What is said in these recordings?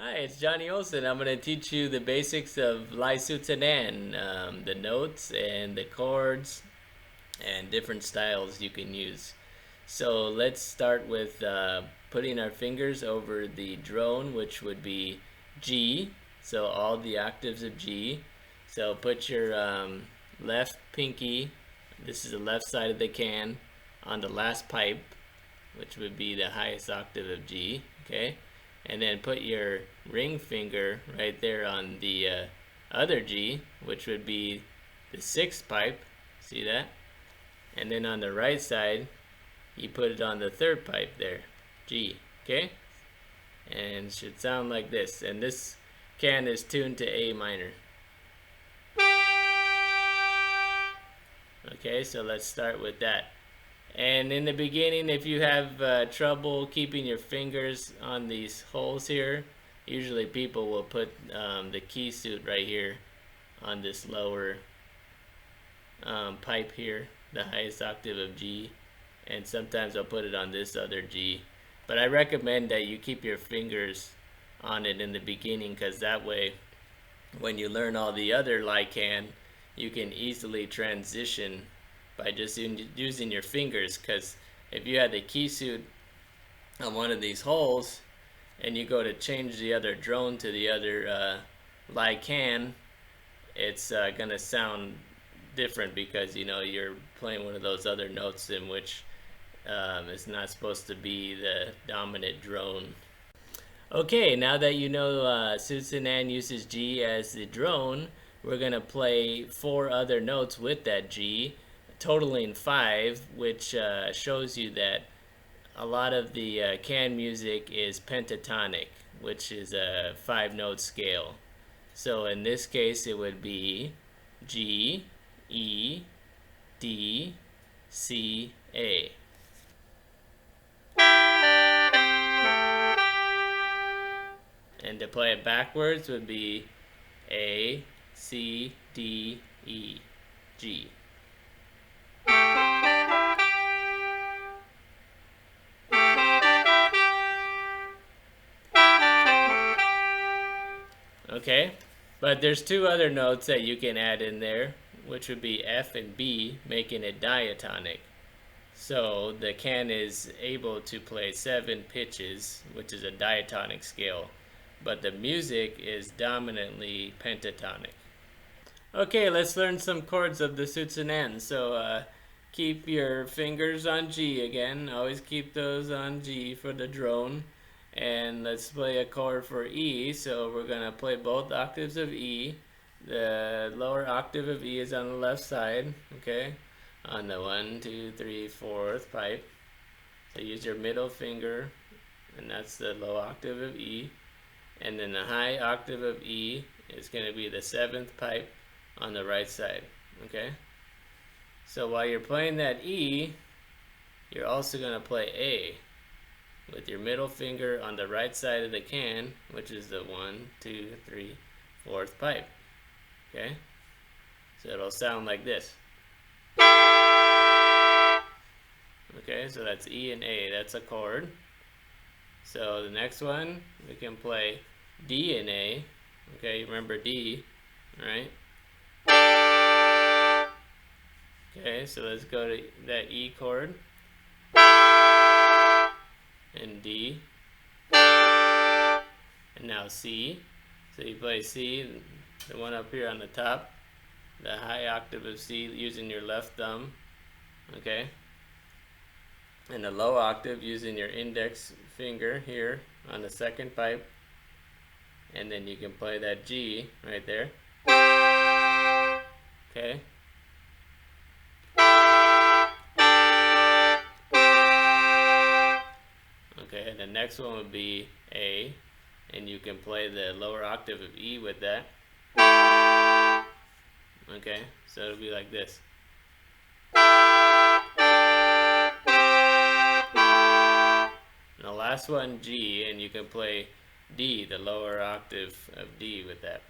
Hi, it's Jonny Olsen. I'm going to teach you the basics of Lai Sootsanaen, the notes and the chords and different styles you can use. So let's start with putting our fingers over the drone, which would be G. So all the octaves of G. So put your left pinky, this is the left side of the can, on the last pipe, which would be the highest octave of G, okay? And then put your ring finger right there on the other G, which would be the sixth pipe, see that? And then on the right side, you put it on the third pipe there, G, okay? And it should sound like this. And this can is tuned to A minor. Okay, so let's start with that. And in the beginning, if you have trouble keeping your fingers on these holes here, usually people will put the key suit right here on this lower pipe here, the highest octave of G, and sometimes I'll put it on this other G. But I recommend that you keep your fingers on it in the beginning, because that way when you learn all the other Lai Khaen, you can easily transition by just using your fingers. Because if you had the key suit on one of these holes and you go to change the other drone to the other Lai Khaen, it's gonna sound different, because you're playing one of those other notes in which it's not supposed to be the dominant drone. Okay, now that you know Sootsanaen uses G as the drone, we're going to play 4 other notes with that G, totaling 5, which shows you that a lot of the can music is pentatonic, which is a 5-note scale. So in this case, it would be G, E, D, C, A. And to play it backwards would be A, C, D, E, G. Okay, but there's 2 other notes that you can add in there, which would be F and B, making it diatonic. So the can is able to play 7 pitches, which is a diatonic scale, but the music is dominantly pentatonic. Okay, let's learn some chords of the Sootsanaen. So keep your fingers on G again. Always keep those on G for the drone. And let's play a chord for E. So we're going to play both octaves of E. The lower octave of E is on the left side, okay? On the 1, 2, 3, 4th pipe. So use your middle finger, and that's the low octave of E. And then the high octave of E is going to be the 7th pipe on the right side, okay? So while you're playing that E, you're also going to play A with your middle finger on the right side of the can, which is the 1, 2, 3, 4th pipe, okay? So it'll sound like this. Okay, so that's E and A, that's a chord. So the next one, we can play D and A. Okay, remember D, right? Okay, so let's go to that E chord. And D. And now C. So you play C, the one up here on the top, the high octave of C using your left thumb. Okay? And the low octave using your index finger here on the 2nd pipe. And then you can play that G right there. Okay? Okay, the next one would be A, and you can play the lower octave of E with that. Okay, so it'll be like this. And the last one, G, and you can play D, the lower octave of D with that.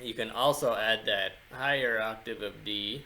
You can also add that higher octave of D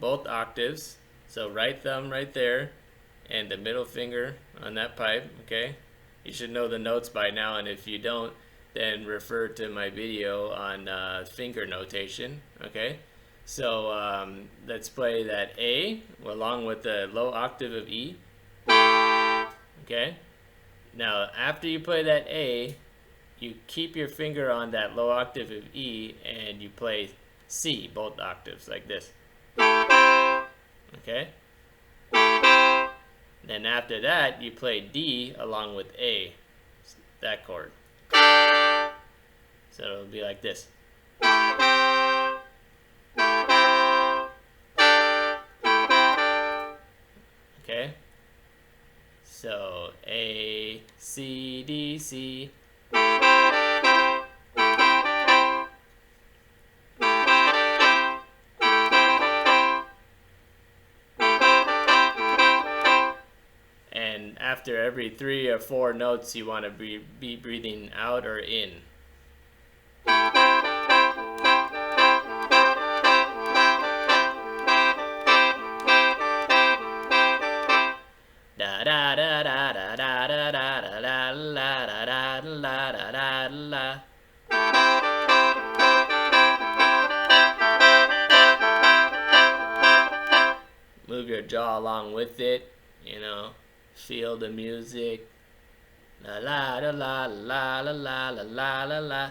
both octaves. So right thumb right there and the middle finger on that pipe, okay? You should know the notes by now, and if you don't, then refer to my video on finger notation, okay? So let's play that A along with the low octave of E, okay? Now, after you play that A, you keep your finger on that low octave of E and you play C, both octaves, like this. Okay? Then after that, you play D along with A, that chord. So it'll be like this. Okay? So A, C, D, C. And after every 3 or 4 notes, you want to be breathing out or in. Da da da da da da da da da da la da da la da da la. Move your jaw along with it, you know. Feel the music. La la la la la la la la la la.